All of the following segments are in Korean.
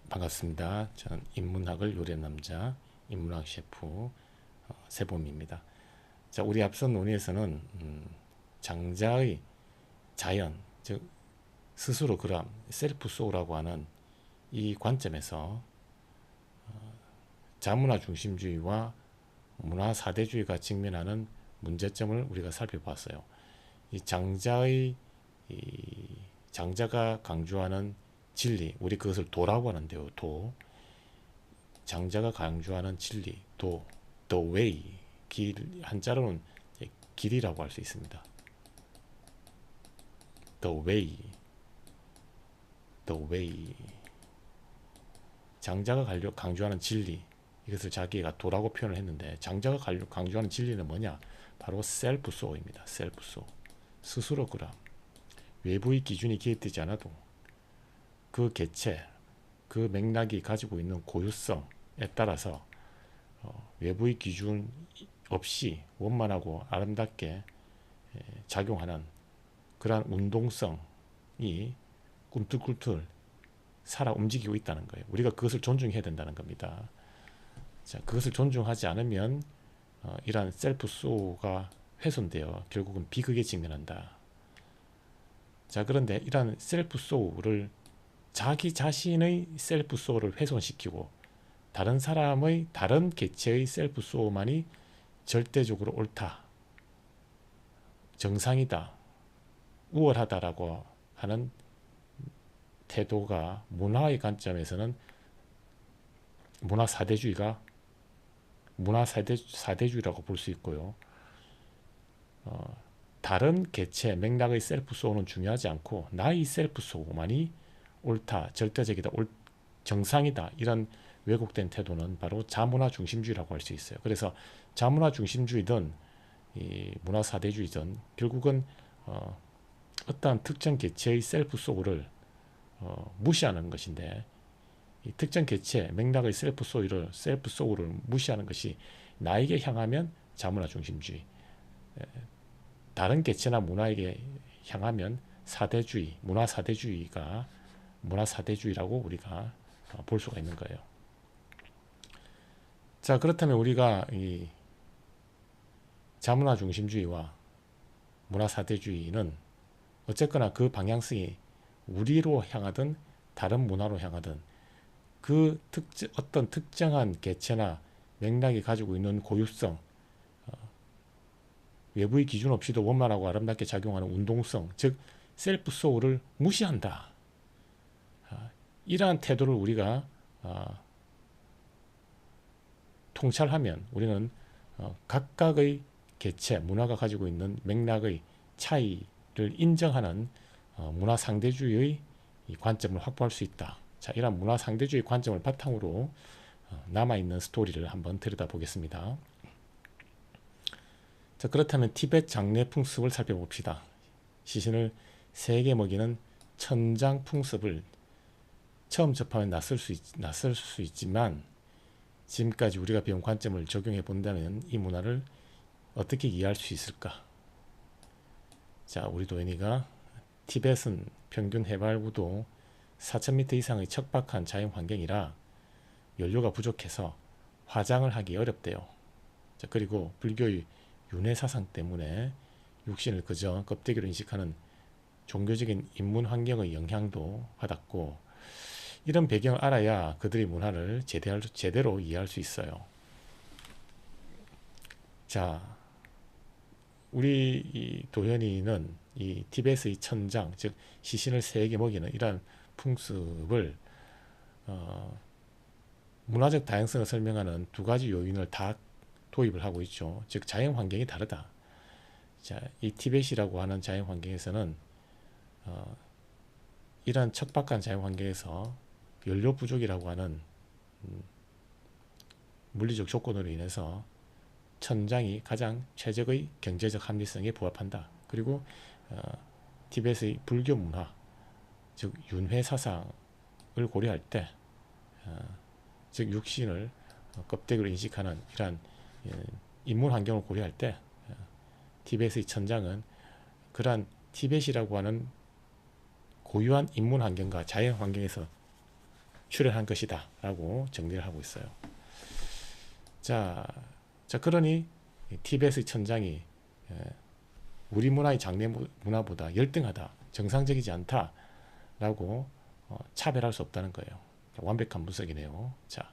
반갑습니다. 저는 인문학을 요리한 남자, 인문학 셰프 세봄입니다. 자, 우리 앞선 논의에서는 장자의 자연, 즉 스스로 그람, 셀프 소우라고 하는 이 관점에서 자문화 중심주의와 문화 사대주의가 직면하는 문제점을 우리가 살펴봤어요. 이 장자의 장자가 강조하는 진리, 우리 그것을 도라고 하는데요. 도. 장자가 강조하는 진리, 도, the way, 길, 한자로는 길이라고 할 수 있습니다. the way, the way. 장자가 강조하는 진리, 이것을 자기가 도라고 표현을 했는데, 장자가 강조하는 진리는 뭐냐? 바로 셀프 소입니다. 셀프 소. 스스로 그람. 외부의 기준이 개입되지 않아도 그 개체, 그 맥락이 가지고 있는 고유성에 따라서 외부의 기준 없이 원만하고 아름답게 작용하는 그러한 운동성이 꿈틀꿈틀 살아 움직이고 있다는 거예요. 우리가 그것을 존중해야 된다는 겁니다. 자, 그것을 존중하지 않으면 이러한 셀프 소가 훼손되어 결국은 비극에 직면한다. 자, 그런데 이러한 셀프 소를 자기 자신의 셀프 소를 훼손시키고 다른 사람의 다른 개체의 셀프 소만이 절대적으로 옳다, 정상이다, 우월하다라고 하는 태도가 문화의 관점에서는 문화 사대주의라고 볼 수 있고요. 다른 개체 맥락의 셀프 소는 중요하지 않고 나의 셀프 소만이 옳다, 절대적이다, 정상이다, 이런 왜곡된 태도는 바로 자문화 중심주의라고 할 수 있어요. 그래서 자문화 중심주의든 이 문화 사대주의든 결국은 어떠한 특정 개체의 셀프 소를 무시하는 것인데, 이 특정 개체 맥락의 셀프 소울을 무시하는 것이 나에게 향하면 자문화 중심주의, 다른 개체나 문화에게 향하면 사대주의, 문화 사대주의라고 우리가 볼 수가 있는 거예요. 자, 그렇다면 우리가 이 자문화 중심주의와 문화 사대주의는 어쨌거나 그 방향성이 우리로 향하든 다른 문화로 향하든 그 어떤 특정한 개체나 맥락이 가지고 있는 고유성, 외부의 기준 없이도 원만하고 아름답게 작용하는 운동성, 즉 셀프 소울을 무시한다. 이러한 태도를 우리가 통찰하면 우리는 각각의 개체, 문화가 가지고 있는 맥락의 차이를 인정하는 문화 상대주의의 관점을 확보할 수 있다. 자, 이러한 문화 상대주의 관점을 바탕으로 남아있는 스토리를 한번 들여다보겠습니다. 자, 그렇다면 티베트 장례 풍습을 살펴봅시다. 시신을 세게 먹이는 천장 풍습을 처음 접하면 낯설 수 있지만 지금까지 우리가 배운 관점을 적용해 본다면 이 문화를 어떻게 이해할 수 있을까? 자, 우리 도현이가 티벳은 평균 해발고도 4,000m 이상의 척박한 자연 환경이라 연료가 부족해서 화장을 하기 어렵대요. 자, 그리고 불교의 윤회 사상 때문에 육신을 그저 껍데기로 인식하는 종교적인 인문 환경의 영향도 받았고, 이런 배경을 알아야 그들의 문화를 제대로 이해할 수 있어요. 자, 우리 이 도현이는 이 티베트의 천장, 즉 시신을 세게 먹이는 이러한 풍습을 문화적 다양성을 설명하는 두 가지 요인을 다 도입을 하고 있죠. 즉 자연 환경이 다르다. 자, 이 티벳이라고 하는 자연 환경에서는 이러한 척박한 자연 환경에서 연료 부족이라고 하는 물리적 조건으로 인해서 천장이 가장 최적의 경제적 합리성에 부합한다. 그리고 티벳의 불교 문화, 즉 윤회 사상을 고려할 때, 즉 육신을 껍데기로 인식하는 이러한 인문 환경을 고려할 때 티벳의 천장은 그러한 티벳이라고 하는 고유한 인문 환경과 자연 환경에서 출현한 것이다 라고 정리를 하고 있어요. 자 그러니 티벳의 천장이 우리 문화의 장례 문화보다 열등하다, 정상적이지 않다 라고 차별할 수 없다는 거예요. 완벽한 분석이네요. 자,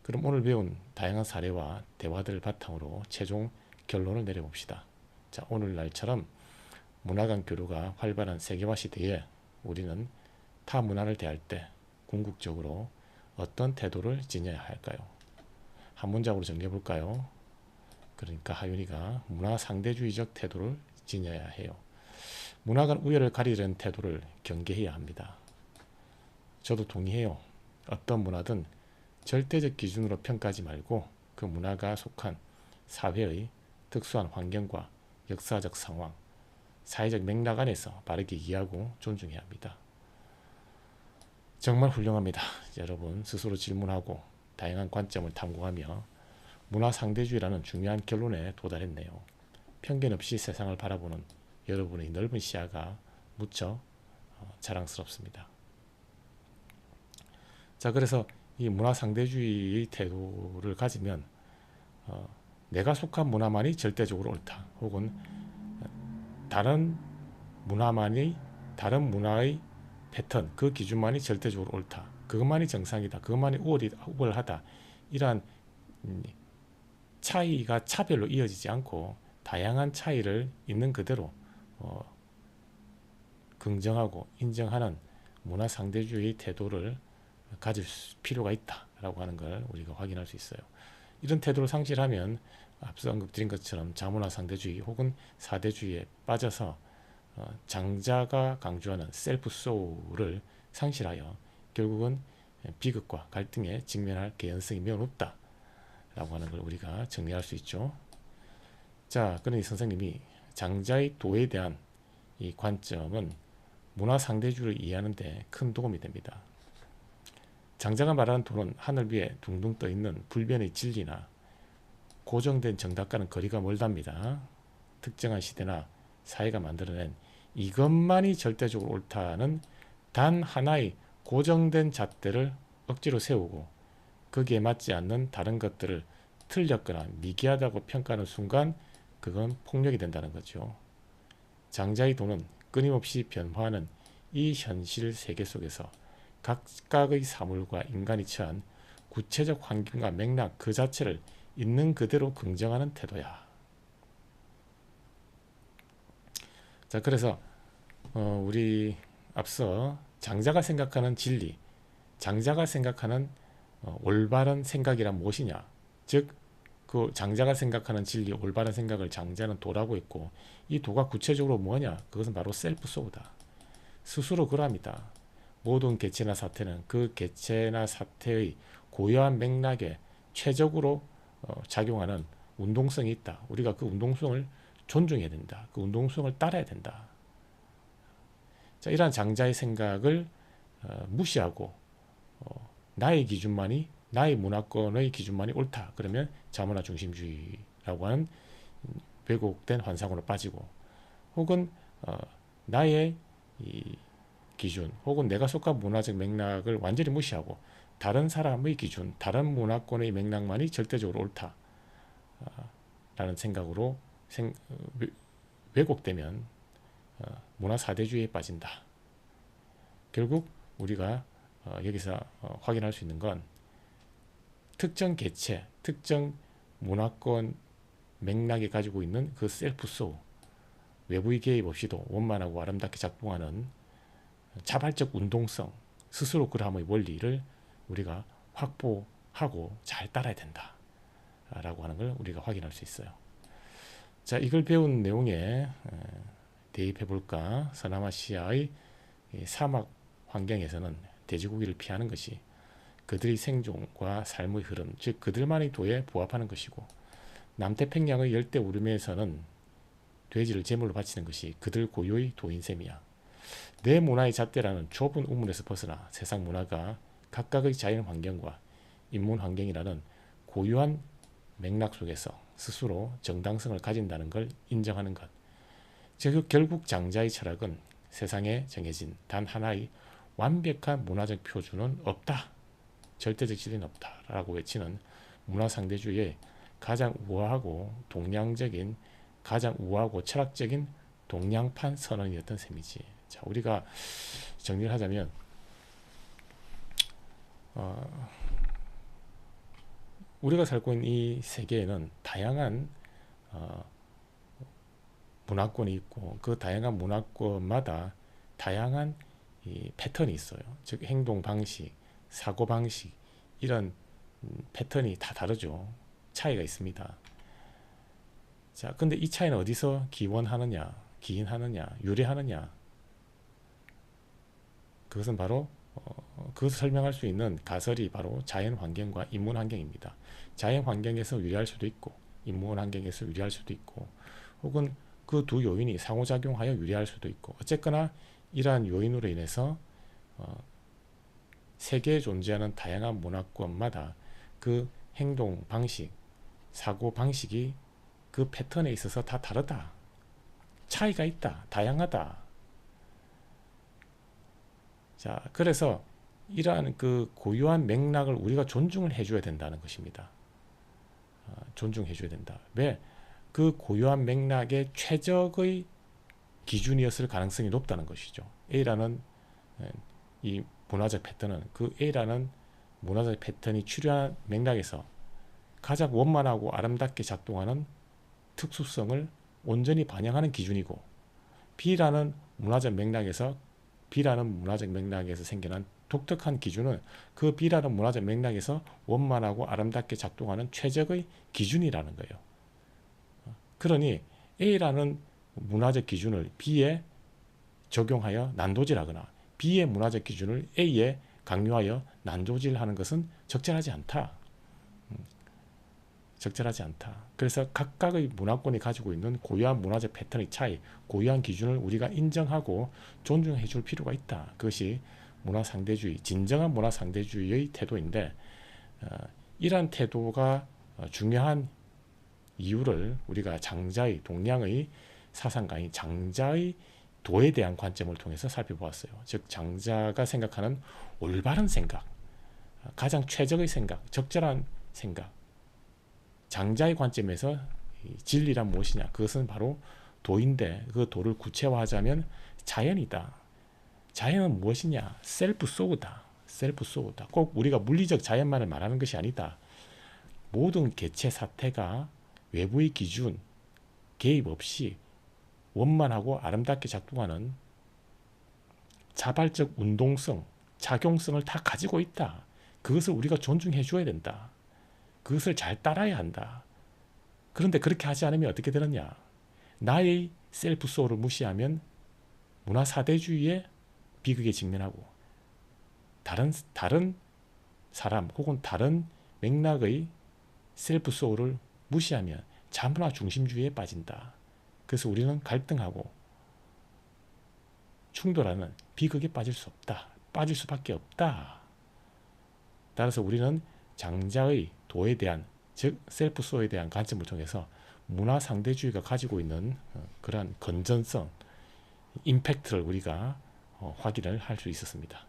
그럼 오늘 배운 다양한 사례와 대화들을 바탕으로 최종 결론을 내려봅시다. 자, 오늘날처럼 문화 간 교류가 활발한 세계화 시대에 우리는 타 문화를 대할 때 궁극적으로 어떤 태도를 지녀야 할까요? 한 문장으로 정리해 볼까요? 그러니까 하윤이가 문화 상대주의적 태도를 지녀야 해요. 문화 간 우열을 가리려는 태도를 경계해야 합니다. 저도 동의해요. 어떤 문화든 절대적 기준으로 평가하지 말고 그 문화가 속한 사회의 특수한 환경과 역사적 상황, 사회적 맥락 안에서 바르게 이해하고 존중해야 합니다. 정말 훌륭합니다. 여러분 스스로 질문하고 다양한 관점을 탐구하며 문화 상대주의라는 중요한 결론에 도달했네요. 편견 없이 세상을 바라보는 여러분의 넓은 시야가 무척 자랑스럽습니다. 자, 그래서 이 문화 상대주의 태도를 가지면 내가 속한 문화만이 절대적으로 옳다, 혹은 다른 문화의 패턴, 그 기준만이 절대적으로 옳다, 그것만이 정상이다, 그것만이 우월하다, 이러한 차이가 차별로 이어지지 않고 다양한 차이를 있는 그대로 긍정하고 인정하는 문화 상대주의 태도를 가질 필요가 있다라고 하는 걸 우리가 확인할 수 있어요. 이런 태도를 상실하면 앞서 언급드린 것처럼 자문화 상대주의 혹은 사대주의에 빠져서 장자가 강조하는 셀프 소울을 상실하여 결국은 비극과 갈등에 직면할 개연성이 매우 높다 라고 하는 걸 우리가 정리할 수 있죠. 자, 그러니 선생님이 장자의 도에 대한 이 관점은 문화 상대주의를 이해하는 데 큰 도움이 됩니다. 장자가 말하는 도는 하늘 위에 둥둥 떠 있는 불변의 진리나 고정된 정답과는 거리가 멀답니다. 특정한 시대나 사회가 만들어낸 이것만이 절대적으로 옳다는 단 하나의 고정된 잣대를 억지로 세우고 거기에 맞지 않는 다른 것들을 틀렸거나 미개하다고 평가하는 순간 그건 폭력이 된다는 거죠. 장자의 도는 끊임없이 변화하는 이 현실 세계 속에서 각각의 사물과 인간이 처한 구체적 환경과 맥락 그 자체를 있는 그대로 긍정하는 태도야. 자, 그래서 우리 앞서 장자가 생각하는 진리, 장자가 생각하는 올바른 생각이란 무엇이냐, 즉 그 장자가 생각하는 진리, 올바른 생각을 장자는 도라고 했고, 이 도가 구체적으로 뭐냐, 그것은 바로 셀프 소우다. 스스로 그럽니다. 모든 개체나 사태는 그 개체나 사태의 고유한 맥락에 최적으로 작용하는 운동성이 있다. 우리가 그 운동성을 존중해야 된다. 그 운동성을 따라야 된다. 자, 이러한 장자의 생각을 무시하고 나의 기준만이, 나의 문화권의 기준만이 옳다, 그러면 자문화 중심주의라고 하는 왜곡된 환상으로 빠지고, 혹은 나의 이 기준 혹은 내가 속한 문화적 맥락을 완전히 무시하고 다른 사람의 기준, 다른 문화권의 맥락만이 절대적으로 옳다 라는 생각으로 왜곡되면 문화 사대주의에 빠진다. 결국 우리가 여기서 확인할 수 있는 건 특정 개체, 특정 문화권 맥락이 가지고 있는 그 셀프 소우, 외부의 개입 없이도 원만하고 아름답게 작동하는 자발적 운동성, 스스로 그함의 원리를 우리가 확보하고 잘 따라야 된다 라고 하는 걸 우리가 확인할 수 있어요. 자, 이걸 배운 내용에 대입해 볼까. 서남아시아의 사막 환경에서는 돼지고기를 피하는 것이 그들의 생존과 삶의 흐름, 즉 그들만의 도에 부합하는 것이고, 남태평양의 열대 우림에서는 돼지를 제물로 바치는 것이 그들 고유의 도인 셈이야. 내 문화의 잣대라는 좁은 우물에서 벗어나 세상 문화가 각각의 자연 환경과 인문 환경이라는 고유한 맥락 속에서 스스로 정당성을 가진다는 걸 인정하는 것. 즉 결국 장자의 철학은 세상에 정해진 단 하나의 완벽한 문화적 표준은 없다 절대적 진리는 없다라고 외치는 문화상대주의의 가장 우아하고 동양적인, 가장 우아하고 철학적인 동양판 선언이었던 셈이지. 자, 우리가 정리를 하자면 우리가 살고 있는 이 세계에는 다양한 문화권이 있고, 그 다양한 문화권마다 다양한 이 패턴이 있어요. 즉 행동 방식, 사고 방식, 이런 패턴이 다 다르죠. 차이가 있습니다. 자, 근데 이 차이는 어디서 기원하느냐, 기인하느냐, 유래하느냐? 그것은 바로 그것을 설명할 수 있는 가설이 바로 자연 환경과 인문 환경입니다. 자연 환경에서 유래할 수도 있고, 인문 환경에서 유래할 수도 있고, 혹은 그 두 요인이 상호작용하여 유래할 수도 있고, 어쨌거나 이러한 요인으로 인해서 세계에 존재하는 다양한 문화권마다 그 행동 방식, 사고 방식이 그 패턴에 있어서 다 다르다. 차이가 있다. 다양하다. 자, 그래서 이러한 그 고유한 맥락을 우리가 존중을 해줘야 된다는 것입니다. 존중해줘야 된다. 왜? 그 고유한 맥락의 최적의 기준이었을 가능성이 높다는 것이죠. A라는 이 문화적 패턴은 그 A라는 문화적 패턴이 추려한 맥락에서 가장 원만하고 아름답게 작동하는 특수성을 온전히 반영하는 기준이고, B라는 문화적 맥락에서 생겨난 독특한 기준은 그 B라는 문화적 맥락에서 원만하고 아름답게 작동하는 최적의 기준이라는 거예요. 그러니 A라는 문화적 기준을 B에 적용하여 난도질하거나 B의 문화적 기준을 A에 강요하여 난도질하는 것은 적절하지 않다. 적절하지 않다. 그래서 각각의 문화권이 가지고 있는 고유한 문화적 패턴의 차이, 고유한 기준을 우리가 인정하고 존중해 줄 필요가 있다. 그것이 문화상대주의, 진정한 문화상대주의의 태도인데, 이러한 태도가 중요한 이유를 우리가 장자의, 동양의 사상가인 장자의 도에 대한 관점을 통해서 살펴보았어요. 즉 장자가 생각하는 올바른 생각, 가장 최적의 생각, 적절한 생각, 장자의 관점에서 진리란 무엇이냐? 그것은 바로 도인데, 그 도를 구체화하자면 자연이다. 자연은 무엇이냐? 셀프 소우다. 셀프 소우다. 꼭 우리가 물리적 자연만을 말하는 것이 아니다. 모든 개체 사태가 외부의 기준, 개입 없이 원만하고 아름답게 작동하는 자발적 운동성, 작용성을 다 가지고 있다. 그것을 우리가 존중해 줘야 된다. 그것을 잘 따라야 한다. 그런데 그렇게 하지 않으면 어떻게 되느냐? 나의 셀프 소울을 무시하면 문화 사대주의의 비극에 직면하고, 다른 사람 혹은 다른 맥락의 셀프 소울을 무시하면 자문화 중심주의에 빠진다. 그래서 우리는 갈등하고 충돌하는 비극에 빠질 수 없다. 빠질 수밖에 없다. 따라서 우리는 장자의 도에 대한, 즉 셀프 소에 대한 관점을 통해서 문화 상대주의가 가지고 있는 그러한 건전성, 임팩트를 우리가 확인을 할 수 있었습니다.